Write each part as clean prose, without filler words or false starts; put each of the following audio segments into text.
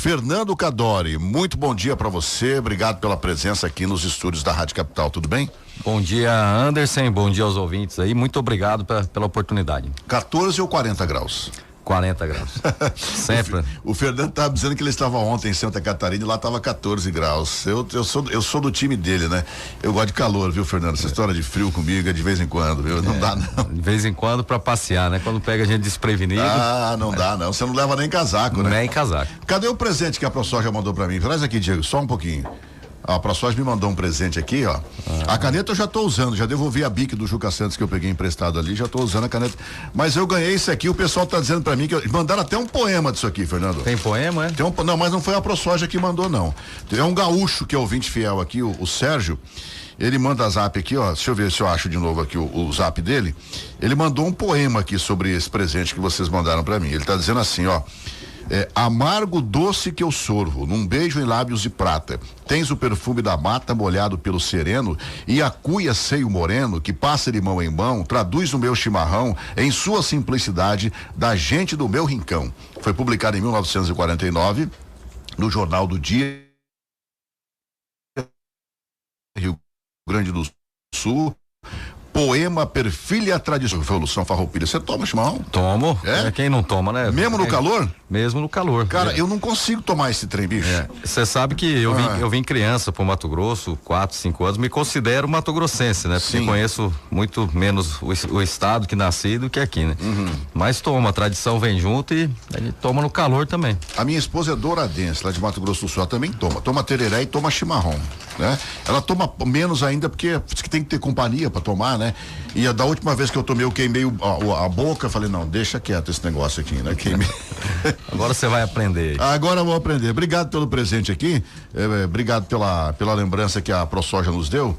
Fernando Cadori, muito bom dia para você, obrigado pela presença aqui nos estúdios da Rádio Capital, tudo bem? Bom dia, Anderson, bom dia aos ouvintes aí, muito obrigado pela oportunidade. 14 ou 40 graus? 40 graus. Sempre. O Fernando estava dizendo que ele estava ontem em Santa Catarina e lá estava 14 graus. Eu sou do time dele, né? Eu gosto de calor, viu, Fernando? Essa história de frio comigo é de vez em quando, viu? Não dá, não. De vez em quando para passear, né? Quando pega a gente desprevenido. Não dá, não. Você não leva nem casaco, né? Nem casaco. Cadê o presente que a ProSoja mandou para mim? Traz aqui, Diego, só um pouquinho. A ProSoja me mandou um presente aqui, ó. A caneta eu já tô usando, já devolvi a Bic do Juca Santos que eu peguei emprestado ali, já tô usando a caneta. Mas eu ganhei isso aqui, o pessoal tá dizendo pra mim que mandaram até um poema disso aqui, Fernando. Tem poema, é? Não, mas não foi a ProSoja que mandou, não. É um gaúcho que é ouvinte fiel aqui, o Sérgio. Ele manda zap aqui, ó. Deixa eu ver se eu acho de novo aqui o zap dele. Ele mandou um poema aqui sobre esse presente que vocês mandaram pra mim. Ele tá dizendo assim, ó. Amargo doce que eu sorvo, num beijo em lábios de prata. Tens o perfume da mata molhado pelo sereno e a cuia seio moreno que passa de mão em mão, traduz o meu chimarrão em sua simplicidade da gente do meu rincão. Foi publicado em 1949 no Jornal do Dia, Rio Grande do Sul. Poema Perfilha Tradição. Revolução Farroupilha. Você toma chimarrão? Tomo. Quem não toma, né? Mesmo no calor? Mesmo no calor. Cara, eu não consigo tomar esse trem, bicho. Você sabe que eu vim criança pro Mato Grosso, 4, 5 anos, me considero matogrossense, né? Porque conheço muito menos o estado que nasci do que aqui, né? Mas toma, a tradição vem junto e a gente toma no calor também. A minha esposa é douradense, lá de Mato Grosso do Sul, ela também toma. Toma tereré e toma chimarrão, né? Ela toma menos ainda porque diz que tem que ter companhia pra tomar, né? E da última vez que eu tomei, eu queimei a boca, falei, não, deixa quieto esse negócio aqui, né? Queimei. Agora você vai aprender. Agora eu vou aprender. Obrigado pelo presente aqui, obrigado pela lembrança que a ProSoja nos deu.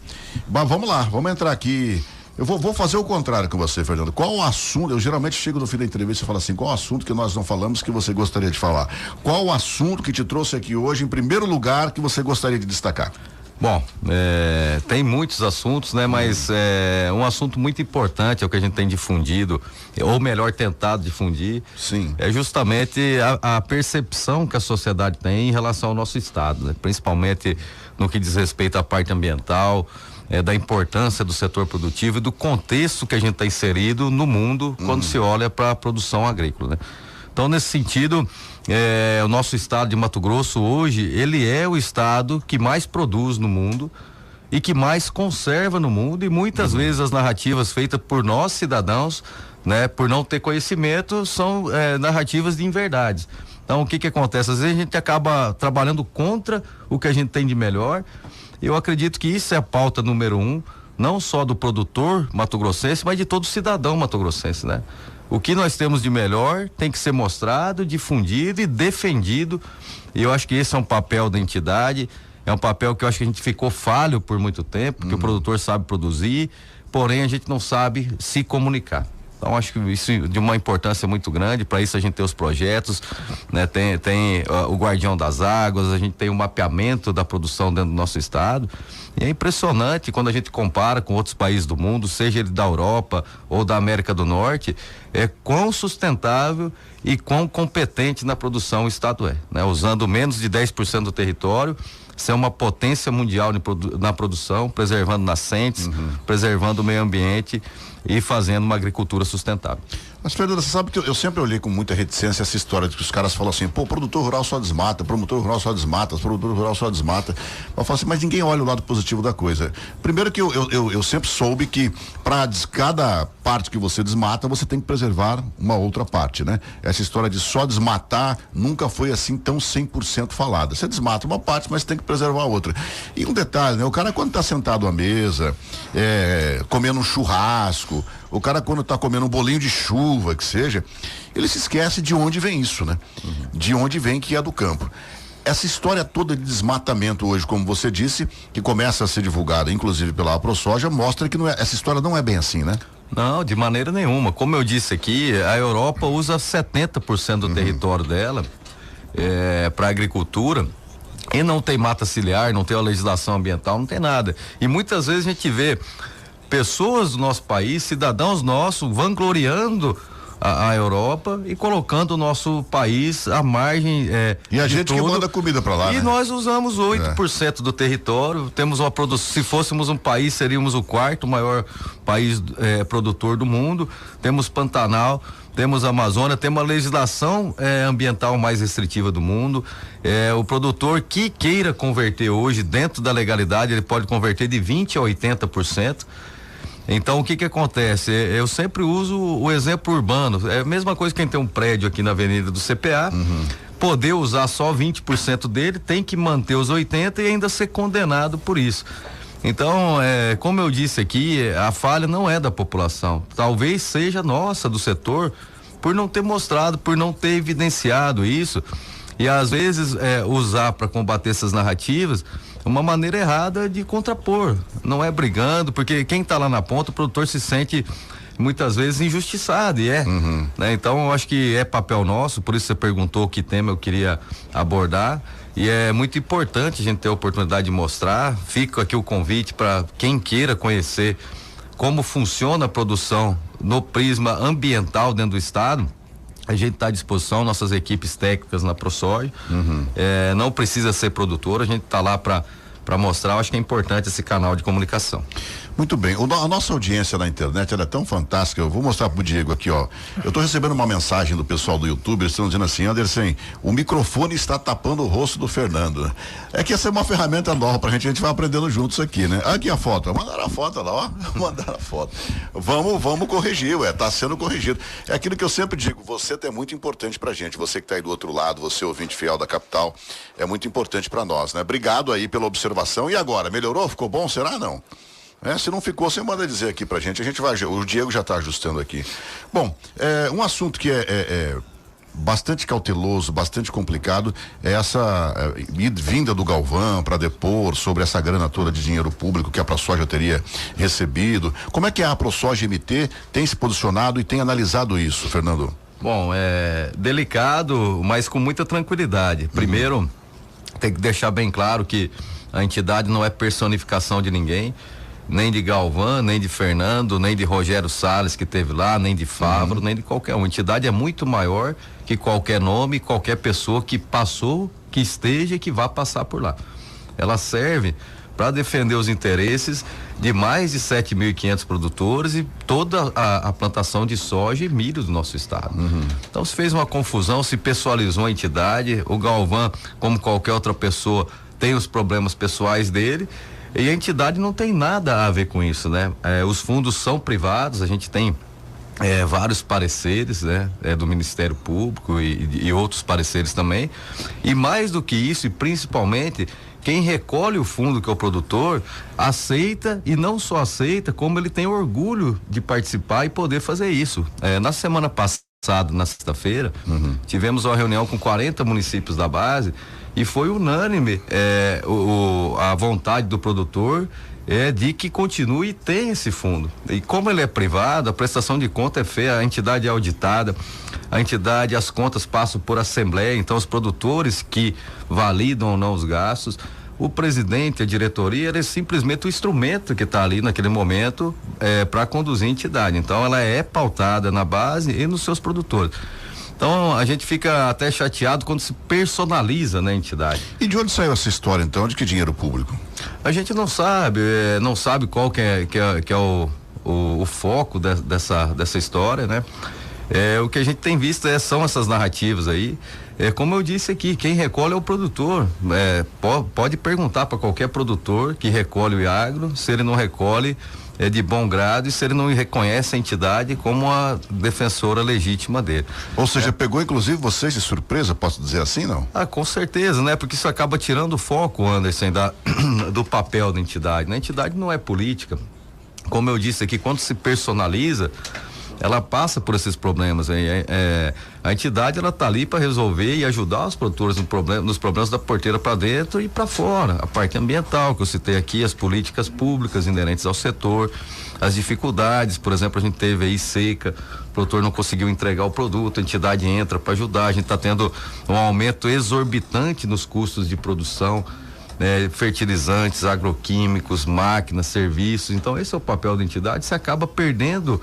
Mas vamos lá, vamos entrar aqui. Eu vou fazer o contrário com você, Fernando. Qual o assunto? Eu geralmente chego no fim da entrevista e falo assim: qual o assunto que nós não falamos que você gostaria de falar? Qual o assunto que te trouxe aqui hoje, em primeiro lugar, que você gostaria de destacar? Bom, tem muitos assuntos, né? Mas um assunto muito importante é o que a gente tem difundido, ou melhor, tentado difundir. Sim. É justamente a percepção que a sociedade tem em relação ao nosso estado, né? Principalmente no que diz respeito à parte ambiental, da importância do setor produtivo e do contexto que a gente está inserido no mundo quando se olha para a produção agrícola, né? Então, nesse sentido, o nosso estado de Mato Grosso hoje, ele é o estado que mais produz no mundo e que mais conserva no mundo, e muitas vezes as narrativas feitas por nós cidadãos, né, por não ter conhecimento, são narrativas de inverdades. Então, o que acontece? Às vezes a gente acaba trabalhando contra o que a gente tem de melhor. Eu acredito que isso é a pauta número 1, não só do produtor mato-grossense, mas de todo cidadão mato-grossense, né? O que nós temos de melhor tem que ser mostrado, difundido e defendido. E eu acho que esse é um papel da entidade, é um papel que eu acho que a gente ficou falho por muito tempo, porque o produtor sabe produzir, porém a gente não sabe se comunicar. Então acho que isso é de uma importância muito grande. Para isso a gente tem os projetos, né? Tem o Guardião das Águas, a gente tem o mapeamento da produção dentro do nosso estado. E é impressionante quando a gente compara com outros países do mundo, seja ele da Europa ou da América do Norte, quão sustentável e quão competente na produção o estado é, né? Usando menos de 10% do território, ser uma potência mundial na produção, preservando nascentes, preservando o meio ambiente e fazendo uma agricultura sustentável. Mas, Fernando, você sabe que eu sempre olhei com muita reticência essa história de que os caras falam assim: pô, produtor rural só desmata, promotor rural só desmata, produtor rural só desmata. Eu falo assim, mas ninguém olha o lado positivo da coisa. Primeiro que eu sempre soube que para cada parte que você desmata, você tem que preservar uma outra parte, né? Essa história de só desmatar nunca foi assim tão 100% falada. Você desmata uma parte, mas tem que preservar a outra. E um detalhe, né? O cara quando tá sentado à mesa, comendo um churrasco, o cara quando tá comendo um bolinho de chuva, que seja, ele se esquece de onde vem isso, né? De onde vem, que é do campo. Essa história toda de desmatamento hoje, como você disse, que começa a ser divulgada, inclusive pela ProSoja, mostra que essa história não é bem assim, né? Não, de maneira nenhuma. Como eu disse aqui, a Europa usa 70% do território dela para agricultura. E não tem mata ciliar, não tem a legislação ambiental, não tem nada. E muitas vezes a gente vê pessoas do nosso país, cidadãos nossos, vangloriando a Europa e colocando o nosso país à margem e a gente tudo. Que manda comida para lá, e né? Nós usamos 8% do território, temos uma produção, se fôssemos um país, seríamos o quarto maior país produtor do mundo, temos Pantanal, temos a Amazônia, temos a legislação ambiental mais restritiva do mundo. O produtor que queira converter hoje dentro da legalidade, ele pode converter de 20% a 80%. Então, o que acontece? Eu sempre uso o exemplo urbano. É a mesma coisa que quem tem um prédio aqui na Avenida do CPA, poder usar só 20% dele, tem que manter os 80% e ainda ser condenado por isso. Então, como eu disse aqui, a falha não é da população. Talvez seja nossa, do setor, por não ter mostrado, por não ter evidenciado isso. E às vezes usar para combater essas narrativas uma maneira errada de contrapor. Não é brigando, porque quem está lá na ponta, o produtor se sente muitas vezes injustiçado, né? Então eu acho que é papel nosso, por isso você perguntou que tema eu queria abordar, e é muito importante a gente ter a oportunidade de mostrar. Fica aqui o convite para quem queira conhecer como funciona a produção no prisma ambiental dentro do estado. A gente está à disposição, nossas equipes técnicas na ProSoja. Não precisa ser produtor, a gente está lá para mostrar. Eu acho que é importante esse canal de comunicação. Muito bem. A nossa audiência na internet, ela é tão fantástica. Eu vou mostrar pro Diego aqui, ó. Eu tô recebendo uma mensagem do pessoal do YouTube, eles estão dizendo assim: Anderson, o microfone está tapando o rosto do Fernando. É que essa é uma ferramenta nova pra gente vai aprendendo juntos aqui, né? Aqui a foto, mandaram a foto lá, ó. Mandaram a foto. Vamos corrigir, tá sendo corrigido. É aquilo que eu sempre digo, você é muito importante pra gente, você que tá aí do outro lado, você ouvinte fiel da capital, é muito importante pra nós, né? Obrigado aí pela observação. E agora, melhorou? Ficou bom? Será? Não? Se não ficou, você manda dizer aqui pra gente. O Diego já está ajustando aqui. Bom, um assunto que é bastante cauteloso, bastante complicado, é essa vinda do Galvão para depor sobre essa grana toda de dinheiro público que a ProSoja teria recebido. Como é que a ProSoja MT tem se posicionado e tem analisado isso, Fernando? Bom, é delicado, mas com muita tranquilidade. Primeiro, tem que deixar bem claro que a entidade não é personificação de ninguém, nem de Galvão, nem de Fernando, nem de Rogério Salles que esteve lá, nem de Favro, nem de qualquer um. A entidade é muito maior que qualquer nome, qualquer pessoa que passou, que esteja e que vá passar por lá. Ela serve para defender os interesses de mais de 7.500 produtores e toda a plantação de soja e milho do nosso estado. Então se fez uma confusão, se pessoalizou a entidade. O Galvão, como qualquer outra pessoa, tem os problemas pessoais dele. E a entidade não tem nada a ver com isso, né? Os fundos são privados, a gente tem vários pareceres, né? Do Ministério Público e outros pareceres também. E mais do que isso, e principalmente, quem recolhe o fundo, que é o produtor, aceita, e não só aceita, como ele tem orgulho de participar e poder fazer isso. Na semana passada, na sexta-feira, tivemos uma reunião com 40 municípios da base. E foi unânime a vontade do produtor de que continue e tenha esse fundo. E como ele é privado, a prestação de conta é feia, a entidade é auditada, as contas passam por assembleia, então os produtores que validam ou não os gastos, o presidente, a diretoria, ele é simplesmente o instrumento que está ali naquele momento para conduzir a entidade. Então ela é pautada na base e nos seus produtores. Então a gente fica até chateado quando se personaliza na entidade. E de onde saiu essa história então? De que dinheiro público? A gente não sabe qual que é o foco dessa história, né? O que a gente tem visto são essas narrativas aí. Como eu disse aqui, quem recolhe é o produtor. Pode perguntar para qualquer produtor que recolhe o Iagro, se ele não recolhe de bom grado e se ele não reconhece a entidade como a defensora legítima dele. Ou seja, pegou inclusive vocês de surpresa, posso dizer assim, não? Com certeza, né? Porque isso acaba tirando o foco, Anderson, do papel da entidade. A entidade não é política. Como eu disse aqui, quando se personaliza, ela passa por esses problemas. A entidade, ela tá ali para resolver e ajudar os produtores nos problemas da porteira para dentro e para fora. A parte ambiental que eu citei aqui, as políticas públicas inerentes ao setor, as dificuldades, por exemplo, a gente teve aí seca, o produtor não conseguiu entregar o produto, a entidade entra para ajudar. A gente está tendo um aumento exorbitante nos custos de produção. fertilizantes, agroquímicos, máquinas, serviços. Então esse é o papel da entidade. Você acaba perdendo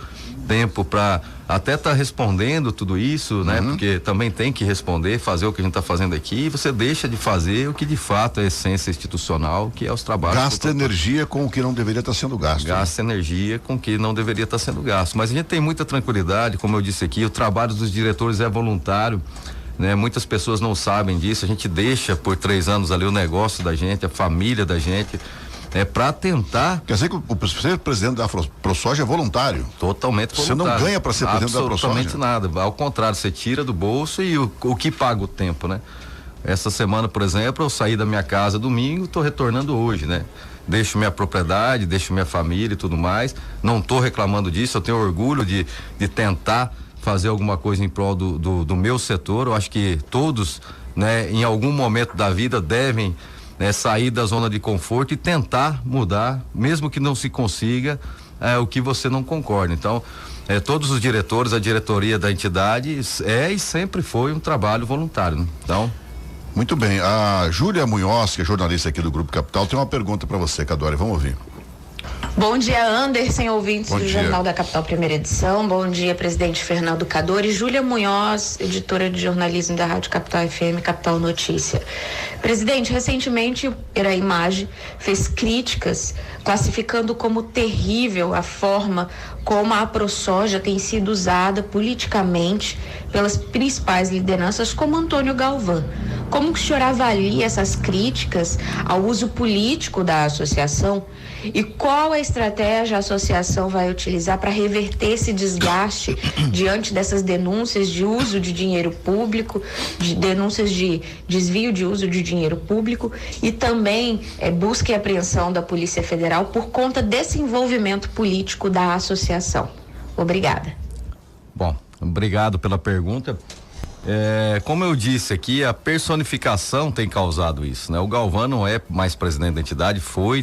tempo para até estar respondendo tudo isso, né? Porque também tem que responder, fazer o que a gente está fazendo aqui, e você deixa de fazer o que de fato é a essência institucional, que é os trabalhos. Gasta energia com o que não deveria estar sendo gasto. Gasta energia com o que não deveria estar sendo gasto. Mas a gente tem muita tranquilidade, como eu disse aqui, o trabalho dos diretores é voluntário, né? Muitas pessoas não sabem disso, a gente deixa por 3 anos ali o negócio da gente, a família da gente, para tentar. Quer dizer que o ser presidente da ProSoja é voluntário? Totalmente voluntário. Você não ganha para ser presidente da ProSoja? Absolutamente nada, ao contrário, você tira do bolso e o que paga o tempo, né? Essa semana, por exemplo, eu saí da minha casa domingo, estou retornando hoje, né? Deixo minha propriedade, deixo minha família e tudo mais, não estou reclamando disso, eu tenho orgulho de tentar fazer alguma coisa em prol do meu setor. Eu acho que todos, né, em algum momento da vida devem, né, sair da zona de conforto e tentar mudar, mesmo que não se consiga o que você não concorda. Então, todos os diretores, a diretoria da entidade e sempre foi um trabalho voluntário, né? Então, muito bem, a Júlia Munhoz, que é jornalista aqui do Grupo Capital, tem uma pergunta para você, Cadore, vamos ouvir. Bom dia, Anderson, ouvintes Bom do dia. Jornal da Capital, primeira edição. Bom dia, presidente Fernando Cadore. Júlia Munhoz, editora de jornalismo da Rádio Capital FM, Capital Notícia. Presidente, recentemente a Imagem fez críticas classificando como terrível a forma como a ProSoja tem sido usada politicamente pelas principais lideranças, como Antônio Galvão. Como que o senhor avalia essas críticas ao uso político da associação e qual a estratégia a associação vai utilizar para reverter esse desgaste diante dessas denúncias de uso de dinheiro público, de denúncias de desvio de uso de dinheiro público e também busca e apreensão da Polícia Federal por conta desse envolvimento político da associação? Obrigada. Bom, obrigado pela pergunta. Como eu disse aqui, a personificação tem causado isso, né? O Galvão não é mais presidente da entidade,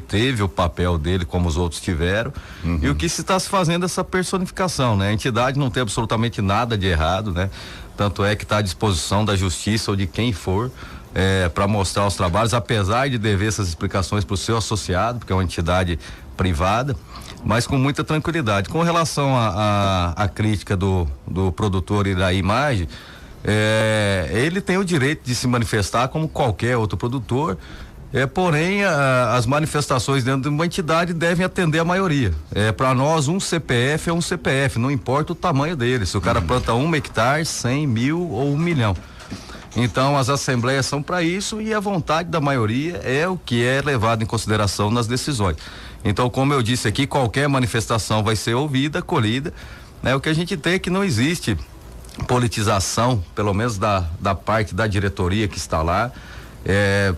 teve o papel dele como os outros tiveram, e o que se está se fazendo é essa personificação, né? A entidade não tem absolutamente nada de errado, né? Tanto é que está à disposição da justiça ou de quem for para mostrar os trabalhos, apesar de dever essas explicações para o seu associado, porque é uma entidade privada, mas com muita tranquilidade. Com relação à crítica do produtor e da Imagem, ele tem o direito de se manifestar como qualquer outro produtor, porém as manifestações dentro de uma entidade devem atender a maioria. Para nós, um CPF é um CPF, não importa o tamanho dele, se o cara planta 1 hectare, 100 mil ou 1 milhão. Então as assembleias são para isso e a vontade da maioria é o que é levado em consideração nas decisões. Então, como eu disse aqui, qualquer manifestação vai ser ouvida, acolhida, né? O que a gente tem é que não existe politização, pelo menos da parte da diretoria que está lá.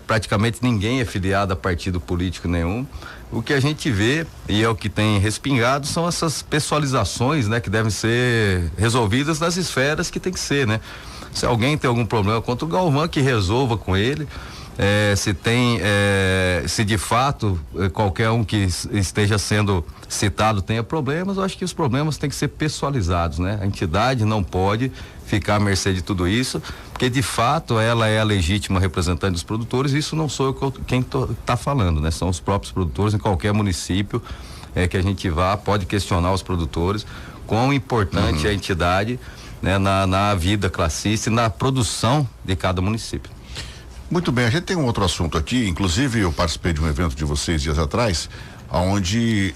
Praticamente ninguém é filiado a partido político nenhum. O que a gente vê, e é o que tem respingado, são essas pessoalizações, né, que devem ser resolvidas nas esferas que tem que ser, né? Se alguém tem algum problema contra o Galvão, que resolva com ele. Se de fato qualquer um que esteja sendo citado tenha problemas, eu acho que os problemas têm que ser pessoalizados, né? A entidade não pode ficar à mercê de tudo isso, porque de fato ela é a legítima representante dos produtores. Isso não sou eu quem está falando, né? São os próprios produtores. Em qualquer município que a gente vá, pode questionar os produtores, quão importante é a entidade, né, na vida classista e na produção de cada município. Muito bem, a gente tem um outro assunto aqui, inclusive eu participei de um evento de vocês dias atrás, onde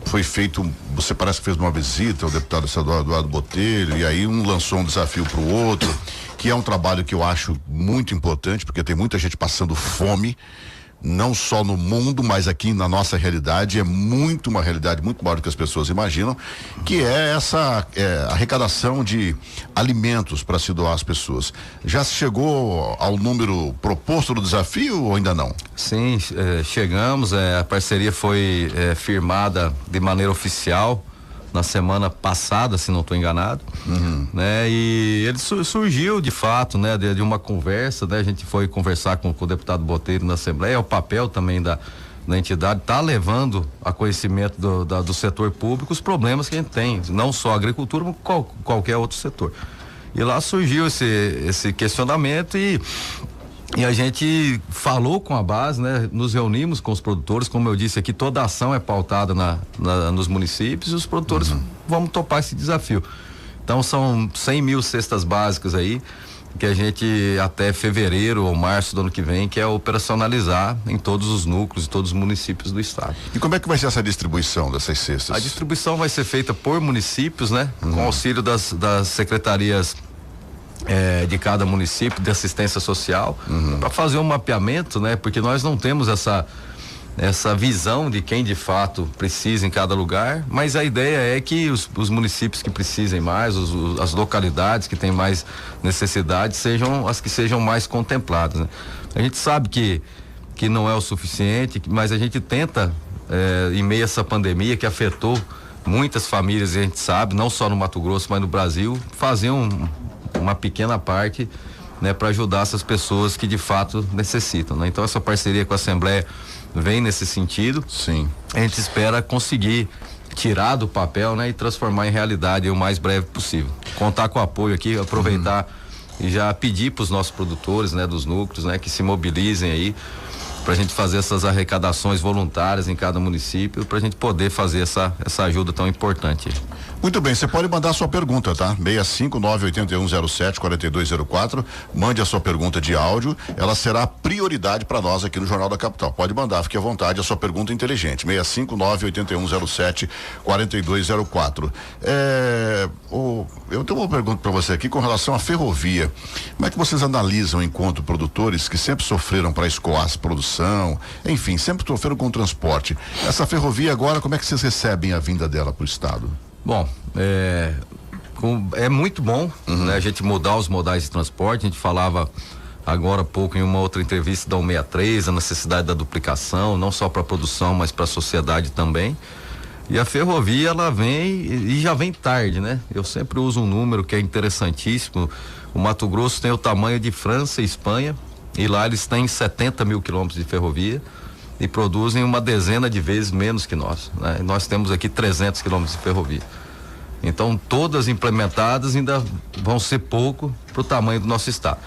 foi feito, você parece que fez uma visita ao deputado estadual Eduardo Botelho, e aí um lançou um desafio para o outro, que é um trabalho que eu acho muito importante, porque tem muita gente passando fome, não só no mundo, mas aqui na nossa realidade, uma realidade muito maior do que as pessoas imaginam, que é essa arrecadação de alimentos para se doar às pessoas. Já se chegou ao número proposto do desafio ou ainda não? Sim, chegamos, a parceria foi firmada de maneira oficial na semana passada, se não estou enganado, né? E ele surgiu de fato, né? De uma conversa, né? A gente foi conversar com o deputado Botelho na Assembleia. O papel também da entidade tá levando a conhecimento do setor público os problemas que a gente tem, não só a agricultura, mas qualquer outro setor. E lá surgiu esse questionamento e E a gente falou com a base, né? Nos reunimos com os produtores, como eu disse aqui, toda ação é pautada nos municípios e os produtores vão topar esse desafio. Então são 100 mil cestas básicas aí, que a gente até fevereiro ou março do ano que vem quer operacionalizar em todos os núcleos, em todos os municípios do estado. E como é que vai ser essa distribuição dessas cestas? A distribuição vai ser feita por municípios, né? Com auxílio das secretarias de cada município de assistência social, para fazer um mapeamento, né? Porque nós não temos essa visão de quem de fato precisa em cada lugar, mas a ideia é que os municípios que precisem mais, as localidades que têm mais necessidade sejam as que sejam mais contempladas, né? A gente sabe que não é o suficiente, mas a gente tenta, em meio a essa pandemia que afetou muitas famílias, a gente sabe, não só no Mato Grosso, mas no Brasil, fazer uma pequena parte, né, para ajudar essas pessoas que de fato necessitam, né? Então essa parceria com a Assembleia vem nesse sentido. Sim. A gente espera conseguir tirar do papel, né, e transformar em realidade o mais breve possível. Contar com o apoio aqui, aproveitar e já pedir para os nossos produtores, né, dos núcleos, né, que se mobilizem aí para a gente fazer essas arrecadações voluntárias em cada município, para a gente poder fazer essa ajuda tão importante. Muito bem, você pode mandar a sua pergunta, tá? 65981074204, mande a sua pergunta de áudio, ela será prioridade para nós aqui no Jornal da Capital. Pode mandar, fique à vontade, a sua pergunta inteligente. 65981074204. Eu tenho uma pergunta para você aqui com relação à ferrovia. Como é que vocês analisam enquanto produtores que sempre sofreram para escoar a produção, enfim, sempre sofreram com o transporte? Essa ferrovia agora, como é que vocês recebem a vinda dela para o estado? Bom, é muito bom, né, a gente mudar os modais de transporte. A gente falava agora há pouco em uma outra entrevista da 163, a necessidade da duplicação, não só para a produção, mas para a sociedade também. E a ferrovia, ela vem e já vem tarde, né? Eu sempre uso um número que é interessantíssimo. O Mato Grosso tem o tamanho de França e Espanha, e lá eles têm 70 mil quilômetros de ferrovia e produzem uma dezena de vezes menos que nós, né? Nós temos aqui 300 quilômetros de ferrovia. Então, todas implementadas ainda vão ser pouco para o tamanho do nosso estado.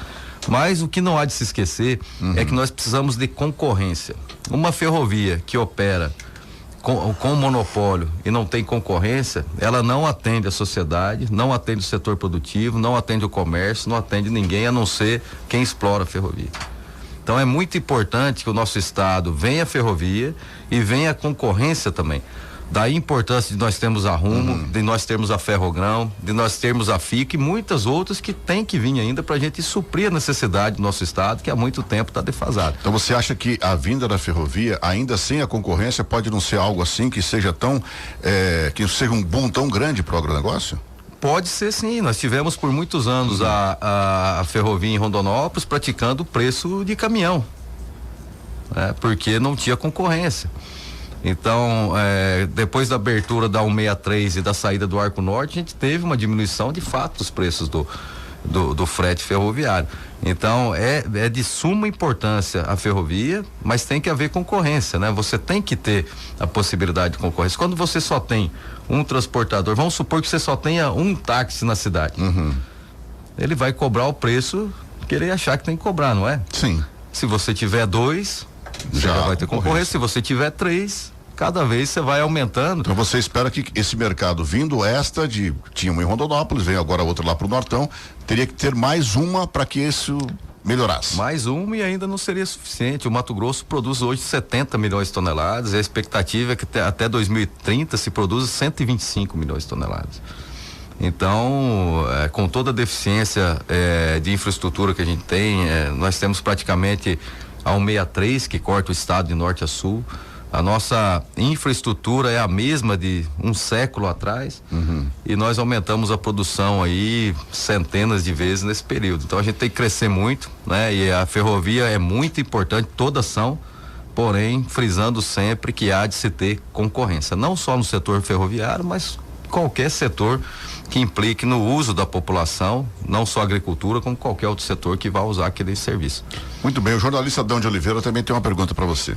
Mas o que não há de se esquecer é que nós precisamos de concorrência. Uma ferrovia que opera com monopólio e não tem concorrência, ela não atende a sociedade, não atende o setor produtivo, não atende o comércio, não atende ninguém a não ser quem explora a ferrovia. Então é muito importante que o nosso estado venha a ferrovia e venha a concorrência também. Daí a importância de nós termos a Rumo, de nós termos a Ferrogrão, de nós termos a FIC e muitas outras que tem que vir ainda para a gente suprir a necessidade do nosso estado, que há muito tempo está defasado. Então você acha que a vinda da ferrovia, ainda sem a concorrência, pode não ser algo assim que seja que seja um boom tão grande para o agronegócio? Pode ser, sim. Nós tivemos por muitos anos a ferrovia em Rondonópolis praticando o preço de caminhão, né? Porque não tinha concorrência. Então, depois da abertura da 163 e da saída do Arco Norte, a gente teve uma diminuição de fato dos preços do frete ferroviário. Então, é de suma importância a ferrovia, mas tem que haver concorrência, né? Você tem que ter a possibilidade de concorrência. Quando você só tem um transportador, vamos supor que você só tenha um táxi na cidade. Ele vai cobrar o preço que ele achar que tem que cobrar, não é? Sim. Se você tiver dois, já vai ter concorrência. Se você tiver três, cada vez você vai aumentando. Então você espera que esse mercado vindo tinha uma em Rondonópolis, veio agora outra lá pro Nortão, teria que ter mais uma para que isso melhorasse. Mais uma e ainda não seria suficiente. O Mato Grosso produz hoje 70 milhões de toneladas, e a expectativa é que até 2030 se produza 125 milhões de toneladas. Então, com toda a deficiência de infraestrutura que a gente tem, nós temos praticamente a 163 que corta o estado de norte a sul. A nossa infraestrutura é a mesma de um século atrás, e nós aumentamos a produção aí centenas de vezes nesse período. Então a gente tem que crescer muito, né? E a ferrovia é muito importante, toda ação, porém frisando sempre que há de se ter concorrência, não só no setor ferroviário, mas qualquer setor que implique no uso da população, não só a agricultura, como qualquer outro setor que vá usar aquele serviço. Muito bem, o jornalista Adão de Oliveira também tem uma pergunta para você.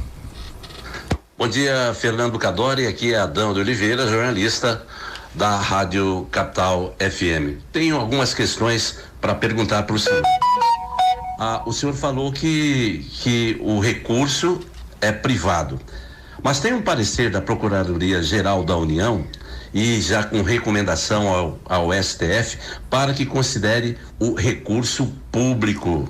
Bom dia, Fernando Cadori, aqui é Adão de Oliveira, jornalista da Rádio Capital FM. Tenho algumas questões para perguntar para o senhor. O senhor falou que o recurso é privado, mas tem um parecer da Procuradoria-Geral da União e já com recomendação ao STF para que considere o recurso público.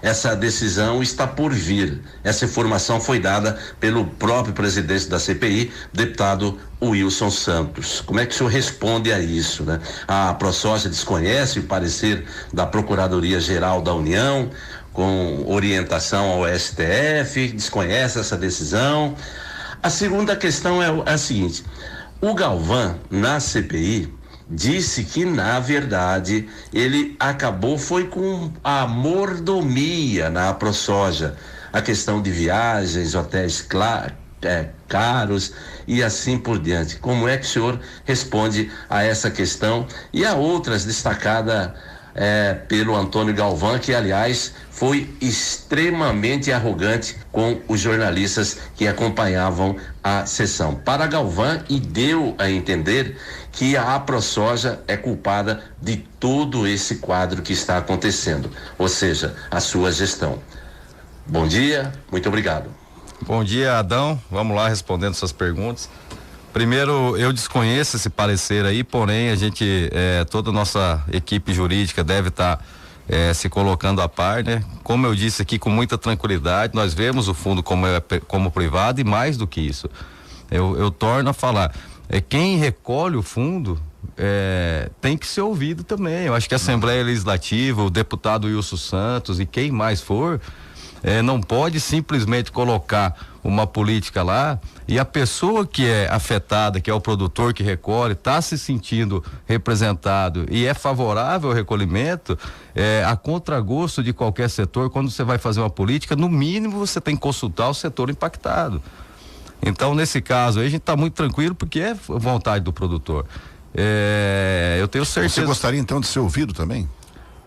Essa decisão está por vir. Essa informação foi dada pelo próprio presidente da CPI, deputado Wilson Santos. Como é que o senhor responde a isso, né? A ProSoja desconhece o parecer da Procuradoria-Geral da União, com orientação ao STF, desconhece essa decisão. A segunda questão é a seguinte: o Galvão, na CPI, disse que, na verdade, ele foi com a mordomia na ProSoja, a questão de viagens, hotéis caros e assim por diante. Como é que o senhor responde a essa questão e a outras destacadas pelo Antônio Galvão, que, aliás, foi extremamente arrogante com os jornalistas que acompanhavam a sessão para Galvão, e deu a entender que a ProSoja é culpada de todo esse quadro que está acontecendo, ou seja, a sua gestão. Bom dia, muito obrigado. Bom dia, Adão. Vamos lá respondendo suas perguntas. Primeiro, eu desconheço esse parecer aí, porém a gente, toda a nossa equipe jurídica deve estar se colocando a par, né? Como eu disse aqui, com muita tranquilidade, nós vemos o fundo como privado, e mais do que isso, eu torno a falar, quem recolhe o fundo tem que ser ouvido também. Eu acho que a Assembleia Legislativa, o deputado Wilson Santos e quem mais for, não pode simplesmente colocar uma política lá e a pessoa que é afetada, que é o produtor que recolhe, está se sentindo representado e é favorável ao recolhimento, a contragosto de qualquer setor. Quando você vai fazer uma política, no mínimo você tem que consultar o setor impactado. Então, nesse caso aí, a gente está muito tranquilo, porque é vontade do produtor. Eu tenho certeza. Você gostaria então de ser ouvido também?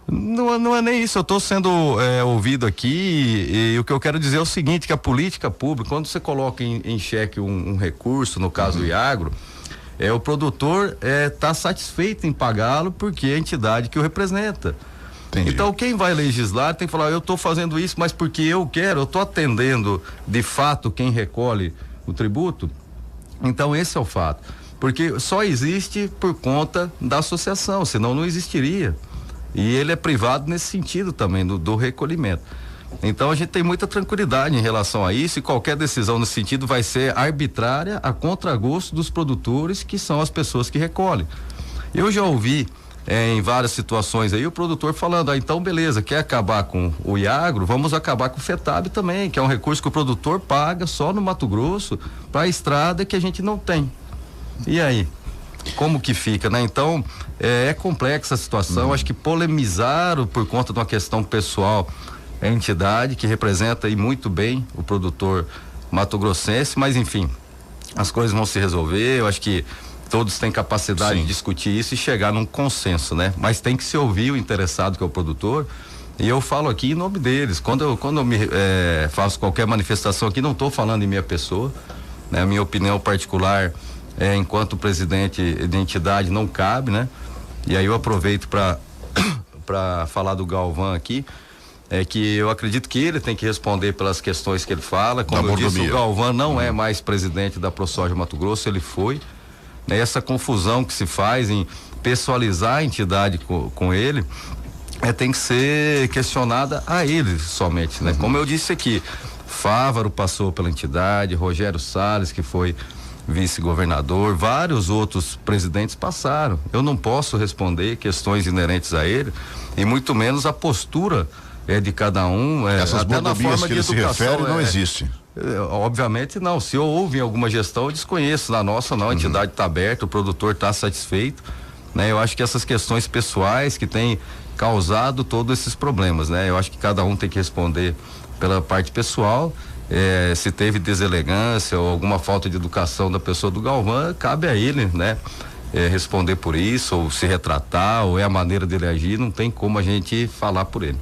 Não é nem isso, eu estou sendo ouvido aqui, e o que eu quero dizer é o seguinte, que a política pública, quando você coloca em xeque um recurso, no caso do Iagro, o produtor está satisfeito em pagá-lo porque é a entidade que o representa. Entendi. Então quem vai legislar tem que falar, eu estou fazendo isso, mas porque eu quero, eu estou atendendo de fato quem recolhe o tributo. Então esse é o fato, porque só existe por conta da associação, senão não existiria. E ele é privado nesse sentido também, do recolhimento. Então a gente tem muita tranquilidade em relação a isso, e qualquer decisão nesse sentido vai ser arbitrária, a contragosto dos produtores, que são as pessoas que recolhem. Eu já ouvi em várias situações aí o produtor falando, então beleza, quer acabar com o Iagro, vamos acabar com o FETAB também, que é um recurso que o produtor paga só no Mato Grosso para a estrada que a gente não tem. E aí? Como que fica, né? Então, é complexa a situação. Acho que polemizaram por conta de uma questão pessoal a entidade que representa aí muito bem o produtor mato-grossense, mas enfim, as coisas vão se resolver. Eu acho que todos têm capacidade de discutir isso e chegar num consenso, né? Mas tem que se ouvir o interessado, que é o produtor, e eu falo aqui em nome deles. Quando eu me faço qualquer manifestação aqui, não estou falando em minha pessoa, né? A minha opinião particular, enquanto presidente de entidade, não cabe, né? E aí eu aproveito para falar do Galvão aqui, que eu acredito que ele tem que responder pelas questões que ele fala. Como eu disse, o Galvão não é mais presidente da ProSoja Mato Grosso, ele foi, né? Essa confusão que se faz em pessoalizar a entidade com ele, tem que ser questionada a ele somente, né? Como eu disse aqui, Fávaro passou pela entidade, Rogério Salles, que foi vice-governador, vários outros presidentes passaram. Eu não posso responder questões inerentes a ele, e muito menos a postura de cada um. Essas até na forma que ele se refere não existe. Obviamente não. Se houve em alguma gestão, eu desconheço. Na nossa não, a entidade está aberta, o produtor está satisfeito, né? Eu acho que essas questões pessoais que têm causado todos esses problemas, né? Eu acho que cada um tem que responder pela parte pessoal. Se teve deselegância ou alguma falta de educação da pessoa do Galvão, cabe a ele, né? Responder por isso, ou se retratar, ou é a maneira dele agir, não tem como a gente falar por ele.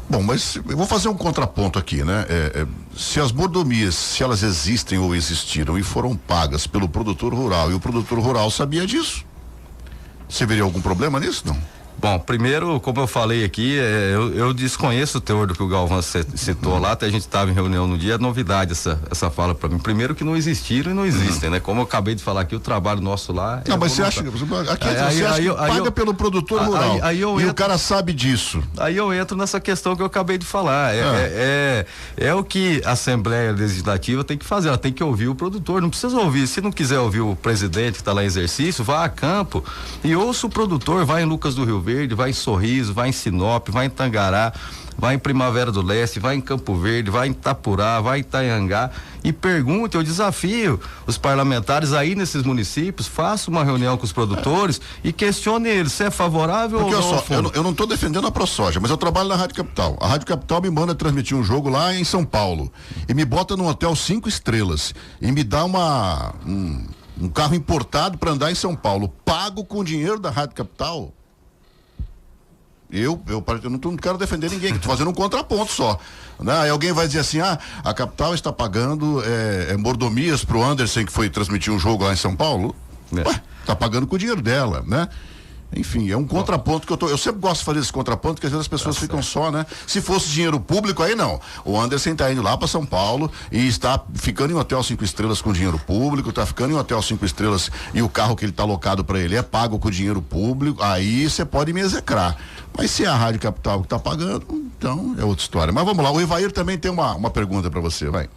Bom, mas eu vou fazer um contraponto aqui, né? Se as mordomias, se elas existem ou existiram e foram pagas pelo produtor rural, e o produtor rural sabia disso, você veria algum problema nisso, não? Bom, primeiro, como eu falei aqui, eu desconheço o teor do que o Galvão citou lá, até a gente estava em reunião no dia, é novidade essa fala para mim. Primeiro que não existiram e não existem, né? Como eu acabei de falar aqui, o trabalho nosso lá... Não, mas você acha que paga pelo produtor rural e o cara sabe disso. Aí eu entro nessa questão que eu acabei de falar, é o que a Assembleia Legislativa tem que fazer, ela tem que ouvir o produtor, não precisa ouvir, se não quiser ouvir o presidente que está lá em exercício, vá a campo e ouça o produtor, vai em Lucas do Rio Verde, vai em Sorriso, vai em Sinop, vai em Tangará, vai em Primavera do Leste, vai em Campo Verde, vai em Itapurá, vai em Itanhangá e pergunte, eu desafio os parlamentares aí nesses municípios, faça uma reunião com os produtores e questione eles se é favorável ou não. Eu não estou defendendo a ProSoja, mas eu trabalho na Rádio Capital. A Rádio Capital me manda transmitir um jogo lá em São Paulo e me bota num hotel 5 estrelas e me dá um carro importado para andar em São Paulo, pago com dinheiro da Rádio Capital. Eu não quero defender ninguém, estou fazendo um contraponto só, né? Aí alguém vai dizer assim, a Capital está pagando mordomias pro Anderson que foi transmitir um jogo lá em São Paulo. Ué, tá pagando com o dinheiro dela, né? Enfim, é um contraponto que eu sempre gosto de fazer esse contraponto, porque às vezes as pessoas ficam só, né? Se fosse dinheiro público, aí não. O Anderson tá indo lá para São Paulo e está ficando em hotel 5 estrelas com dinheiro público, tá ficando em hotel 5 estrelas e o carro que ele tá alocado para ele é pago com dinheiro público, aí você pode me execrar. Mas se é a Rádio Capital que tá pagando, então é outra história. Mas vamos lá, o Ivair também tem uma pergunta para você, vai.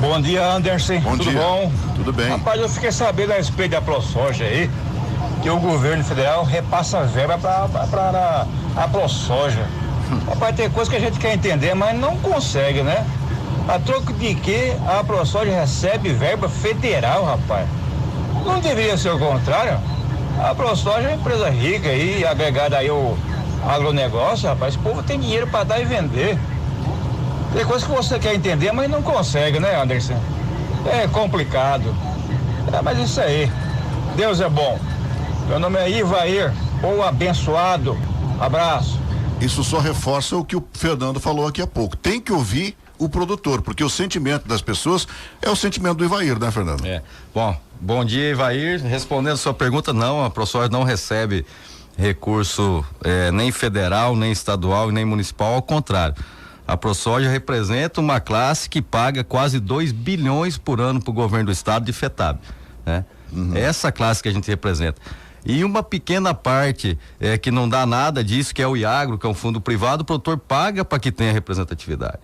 Bom dia, Anderson. Tudo bom? Tudo bem. Rapaz, eu fiquei sabendo a respeito da ProSoja aí, que o governo federal repassa verba para a ProSoja. Rapaz, tem coisa que a gente quer entender, mas não consegue, né? A troco de que a ProSoja recebe verba federal, rapaz. Não deveria ser o contrário? A ProSoja é uma empresa rica aí, agregada aí ao agronegócio, rapaz. Esse povo tem dinheiro para dar e vender. Tem coisa que você quer entender, mas não consegue, né, Anderson? É complicado. Mas isso aí. Deus é bom. Meu nome é Ivair, ou abençoado. Abraço. Isso só reforça o que o Fernando falou aqui há pouco. Tem que ouvir o produtor, porque o sentimento das pessoas é o sentimento do Ivair, né, Fernando? Bom dia, Ivair. Respondendo a sua pergunta, não, a ProSoja não recebe recurso nem federal, nem estadual, nem municipal, ao contrário. A ProSoja representa uma classe que paga quase 2 bilhões por ano para o governo do estado de FETAB, né? É essa classe que a gente representa. E uma pequena parte que não dá nada disso, que é o IAGRO, que é um fundo privado, o produtor paga para que tenha representatividade.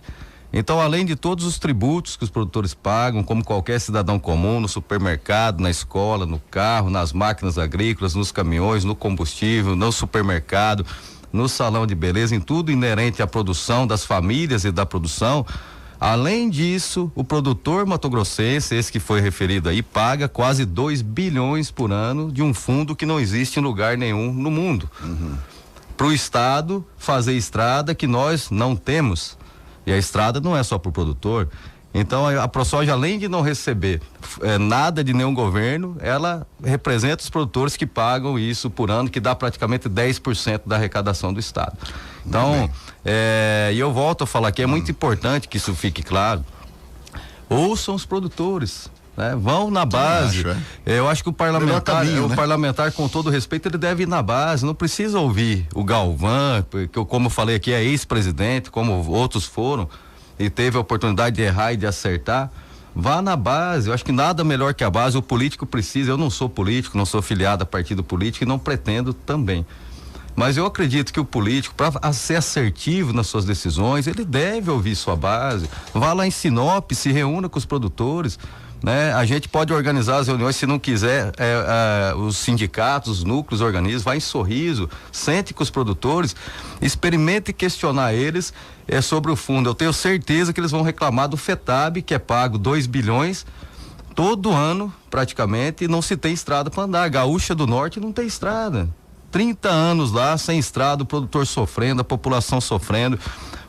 Então, além de todos os tributos que os produtores pagam, como qualquer cidadão comum, no supermercado, na escola, no carro, nas máquinas agrícolas, nos caminhões, no combustível, no supermercado, no salão de beleza, em tudo inerente à produção das famílias e da produção. Além disso, o produtor matogrossense, esse que foi referido aí, paga quase 2 bilhões por ano de um fundo que não existe em lugar nenhum no mundo. Para o estado fazer estrada que nós não temos. E a estrada não é só para o produtor. Então a ProSoja, além de não receber nada de nenhum governo, ela representa os produtores que pagam isso por ano, que dá praticamente 10% da arrecadação do estado. Então, e eu volto a falar que é muito importante que isso fique claro. Ouçam os produtores, né? Vão na base. Eu acho que o parlamentar, com todo respeito, ele deve ir na base, não precisa ouvir o Galvão, porque como eu falei aqui, é ex-presidente, como outros foram, e teve a oportunidade de errar e de acertar. Vá na base, eu acho que nada melhor que a base. O político precisa, eu não sou político, não sou filiado a partido político e não pretendo também. Mas eu acredito que o político, para ser assertivo nas suas decisões, ele deve ouvir sua base. Vá lá em Sinop, se reúna com os produtores, né? A gente pode organizar as reuniões, se não quiser, os sindicatos, os núcleos organizam, vai em Sorriso, sente com os produtores, experimente questionar eles sobre o fundo. Eu tenho certeza que eles vão reclamar do FETAB, que é pago 2 bilhões todo ano, praticamente, e não se tem estrada para andar. Gaúcha do Norte não tem estrada. 30 anos lá, sem estrada, o produtor sofrendo, a população sofrendo,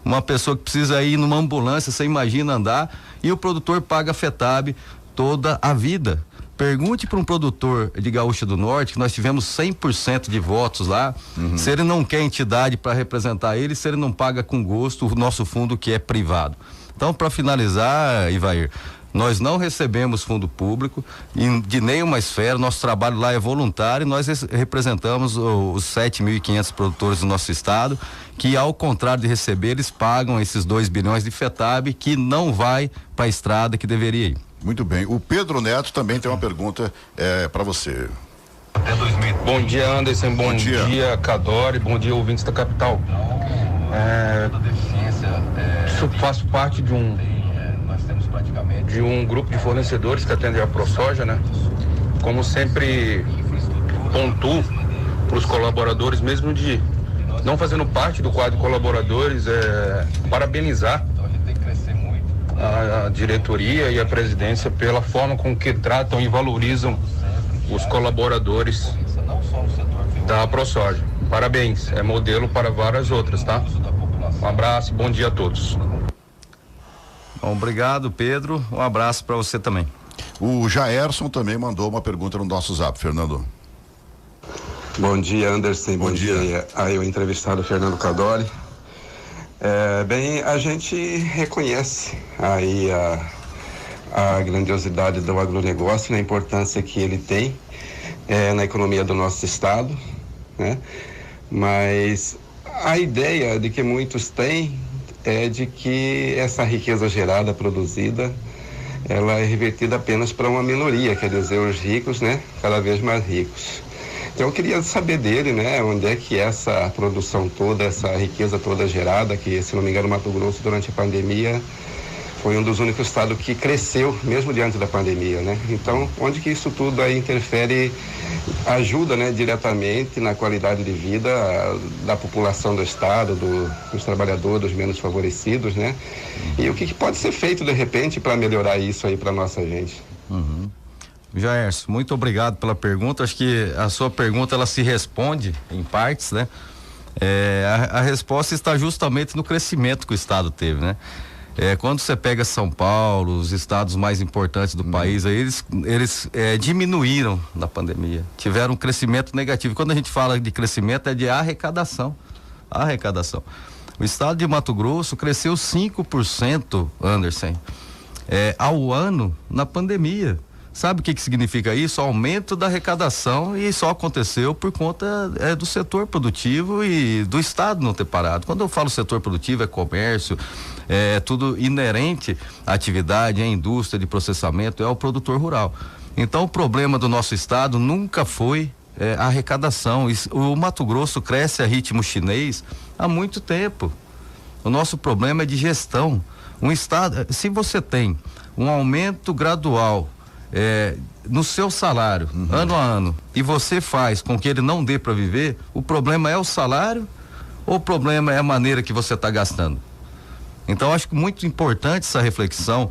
uma pessoa que precisa ir numa ambulância, você imagina andar, e o produtor paga FETAB toda a vida. Pergunte para um produtor de Gaúcha do Norte, que nós tivemos 100% de votos lá, se ele não quer entidade para representar ele, se ele não paga com gosto o nosso fundo que é privado. Então, para finalizar, Ivair, Nós não recebemos fundo público de nenhuma esfera, nosso trabalho lá é voluntário, nós representamos os 7.500 produtores do nosso estado, que ao contrário de receber, eles pagam esses 2 bilhões de FETAB, que não vai para a estrada que deveria ir. Muito bem. O Pedro Neto também tem uma pergunta para você. Bom dia, Anderson. Bom dia, Cadore. Bom dia, ouvintes da capital. Faço parte de um grupo de fornecedores que atende a ProSoja, né? Como sempre pontuo para os colaboradores, mesmo de não fazendo parte do quadro de colaboradores, parabenizar a diretoria e a presidência pela forma com que tratam e valorizam os colaboradores da ProSoja. Parabéns, é modelo para várias outras, tá? Um abraço e bom dia a todos. Bom, obrigado, Pedro. Um abraço para você também. O Jaerson também mandou uma pergunta no nosso Zap, Fernando. Bom dia, Anderson. Bom dia aí o entrevistado Fernando Cadore. Bem, a gente reconhece aí a grandiosidade do agronegócio, né, a importância que ele tem na economia do nosso estado, né? Mas a ideia de que muitos têm é de que essa riqueza gerada, produzida, ela é revertida apenas para uma minoria, quer dizer, os ricos, né, cada vez mais ricos. Então eu queria saber dele, né, onde é que essa produção toda, essa riqueza toda gerada, que se não me engano Mato Grosso durante a pandemia foi um dos únicos estados que cresceu mesmo diante da pandemia, né? Então, onde que isso tudo aí interfere, ajuda, né, diretamente na qualidade de vida da população do estado, dos trabalhadores, dos menos favorecidos, né? E o que pode ser feito de repente para melhorar isso aí para nossa gente? Jairson, muito obrigado pela pergunta. Acho que a sua pergunta ela se responde em partes, né? A resposta está justamente no crescimento que o estado teve, né? Quando você pega São Paulo, os estados mais importantes do país, aí eles diminuíram na pandemia, tiveram um crescimento negativo. Quando a gente fala de crescimento é de arrecadação. O estado de Mato Grosso cresceu 5%, Anderson, ao ano na pandemia. Sabe o que significa isso? Aumento da arrecadação, e só aconteceu por conta do setor produtivo e do estado não ter parado. Quando eu falo setor produtivo, é comércio, é tudo inerente à atividade, à indústria de processamento, é o produtor rural. Então o problema do nosso estado nunca foi a arrecadação. O Mato Grosso cresce a ritmo chinês há muito tempo. O nosso problema é de gestão. Um estado, se você tem um aumento gradual no seu salário, ano a ano, e você faz com que ele não dê para viver, o problema é o salário ou o problema é a maneira que você está gastando? Então acho que muito importante essa reflexão.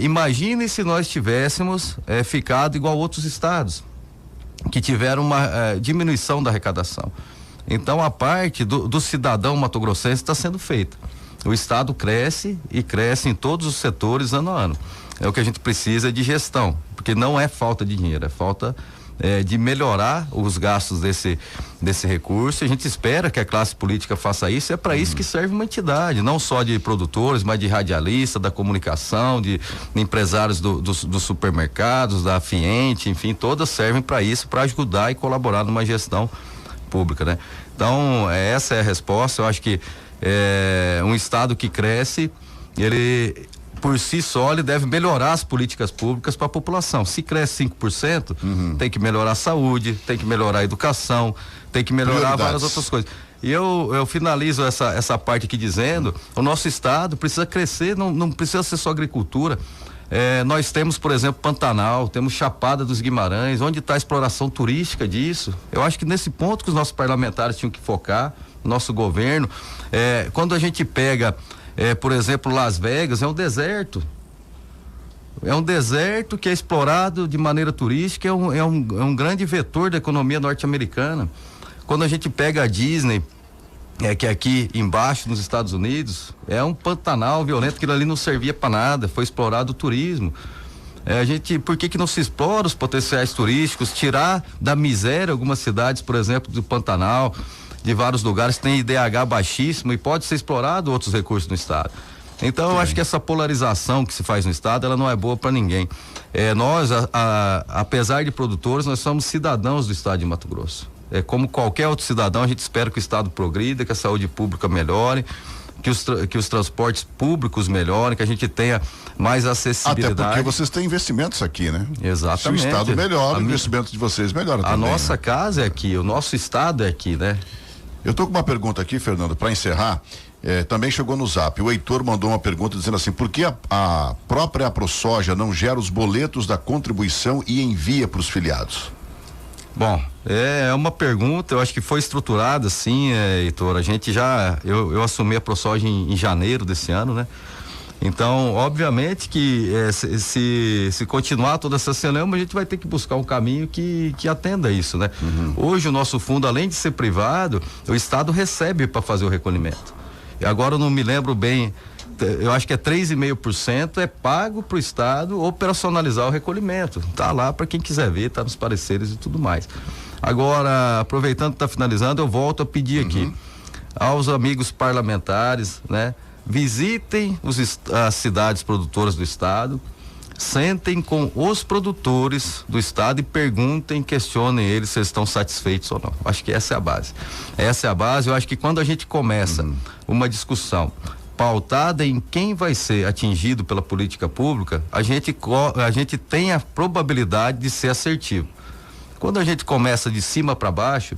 Imagine se nós tivéssemos ficado igual outros estados que tiveram uma diminuição da arrecadação. Então a parte do cidadão matogrossense está sendo feita. O estado cresce e cresce em todos os setores ano a ano. É o que a gente precisa de gestão, porque não é falta de dinheiro, é falta de melhorar os gastos desse recurso. A gente espera que a classe política faça isso. É para isso que serve uma entidade, não só de produtores, mas de radialistas, da comunicação, de empresários dos supermercados, da Fiente, enfim, todas servem para isso, para ajudar e colaborar numa gestão pública, né? Então essa é a resposta. Eu acho que um estado que cresce, ele por si só ele deve melhorar as políticas públicas para a população. Se cresce 5%, tem que melhorar a saúde, tem que melhorar a educação, tem que melhorar várias outras coisas. E eu finalizo essa parte aqui dizendo: o nosso estado precisa crescer, não precisa ser só agricultura. Nós temos, por exemplo, Pantanal, temos Chapada dos Guimarães. Onde está a exploração turística disso? Eu acho que nesse ponto que os nossos parlamentares tinham que focar, o nosso governo. Quando a gente pega por exemplo, Las Vegas é um deserto. É um deserto que é explorado de maneira turística, é um grande vetor da economia norte-americana. Quando a gente pega a Disney, que é aqui embaixo nos Estados Unidos, é um Pantanal violento, aquilo ali não servia para nada, foi explorado o turismo. Por que não se explora os potenciais turísticos, tirar da miséria algumas cidades, por exemplo, do Pantanal, de vários lugares tem IDH baixíssimo e pode ser explorado outros recursos no estado. Então eu acho que essa polarização que se faz no estado, ela não é boa para ninguém. Nós, apesar de produtores, nós somos cidadãos do estado de Mato Grosso. Como qualquer outro cidadão, a gente espera que o estado progrida, que a saúde pública melhore, que os transportes públicos melhorem, que a gente tenha mais acessibilidade. Até porque vocês têm investimentos aqui, né? Exatamente. Se o estado melhora, o investimento de vocês melhora também. A nossa casa é aqui, o nosso estado é aqui, né? Eu tô com uma pergunta aqui, Fernando, para encerrar. Também chegou no Zap. O Heitor mandou uma pergunta dizendo assim: por que a própria AproSoja não gera os boletos da contribuição e envia para os filiados? Bom, é uma pergunta, eu acho que foi estruturada assim, Heitor. A gente eu assumi a AproSoja em janeiro desse ano, né? Então, obviamente que se continuar toda essa celeuma, a gente vai ter que buscar um caminho que atenda isso, né? Hoje o nosso fundo, além de ser privado, o estado recebe para fazer o recolhimento. E agora eu não me lembro bem, eu acho que é 3,5% pago para o estado operacionalizar o recolhimento. Tá lá para quem quiser ver, tá nos pareceres e tudo mais. Agora, aproveitando que tá finalizando, eu volto a pedir aqui aos amigos parlamentares, né? Visitem as cidades produtoras do estado, sentem com os produtores do estado e perguntem, questionem eles se eles estão satisfeitos ou não. Acho que essa é a base. Essa é a base. Eu acho que quando a gente começa uma discussão pautada em quem vai ser atingido pela política pública, a gente tem a probabilidade de ser assertivo. Quando a gente começa de cima para baixo,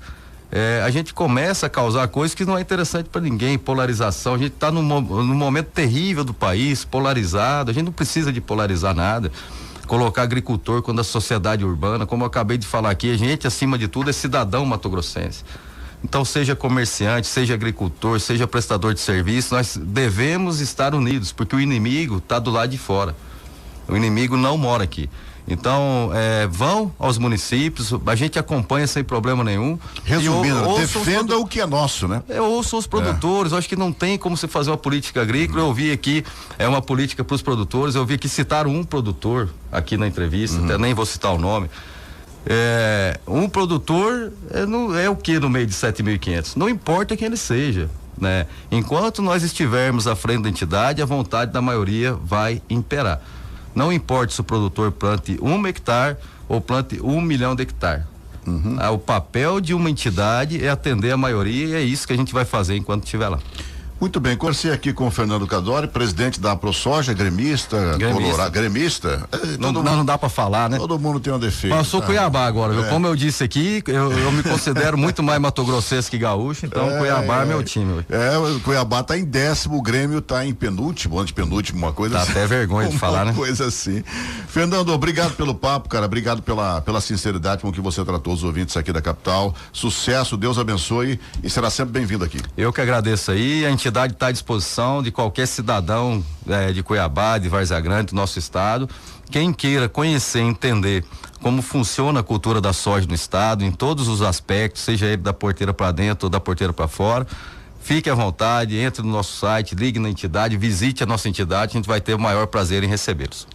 a gente começa a causar coisas que não é interessante para ninguém, polarização. A gente está num momento terrível do país, polarizado. A gente não precisa de polarizar nada. Colocar agricultor quando a sociedade urbana, como eu acabei de falar aqui, a gente, acima de tudo, é cidadão matogrossense. Então, seja comerciante, seja agricultor, seja prestador de serviço, nós devemos estar unidos, porque o inimigo está do lado de fora. O inimigo não mora aqui. Então, vão aos municípios, a gente acompanha sem problema nenhum. Resumindo, defenda o que é nosso, né? Ouçam os produtores, eu acho que não tem como se fazer uma política agrícola. Eu ouvi aqui, uma política para os produtores, eu vi que citaram um produtor aqui na entrevista, até nem vou citar o nome. Um produtor é o que no meio de 7.500? Não importa quem ele seja, né? Enquanto nós estivermos à frente da entidade, a vontade da maioria vai imperar. Não importa se o produtor plante 1 hectare ou plante 1 milhão de hectares. O papel de uma entidade é atender a maioria e é isso que a gente vai fazer enquanto estiver lá. Muito bem, conversei aqui com o Fernando Cadori, presidente da AproSoja, gremista. Gremista. Não dá pra falar, né? Todo mundo tem um defeito. Mas eu sou Cuiabá agora, viu? Como eu disse aqui, eu me considero muito mais matogrossense que gaúcho, então Cuiabá é meu time. O Cuiabá tá em 10º, o Grêmio tá em penúltimo, antepenúltimo, uma coisa Dá assim. até vergonha de falar, né? Uma coisa assim. Fernando, obrigado pelo papo, cara, obrigado pela sinceridade com que você tratou os ouvintes aqui da capital. Sucesso, Deus abençoe e será sempre bem-vindo aqui. Eu que agradeço aí, a entidade está à disposição de qualquer cidadão de Cuiabá, de Várzea Grande, do nosso estado. Quem queira conhecer, entender como funciona a cultura da soja no estado, em todos os aspectos, seja ele da porteira para dentro ou da porteira para fora, fique à vontade, entre no nosso site, ligue na entidade, visite a nossa entidade, a gente vai ter o maior prazer em recebê-los.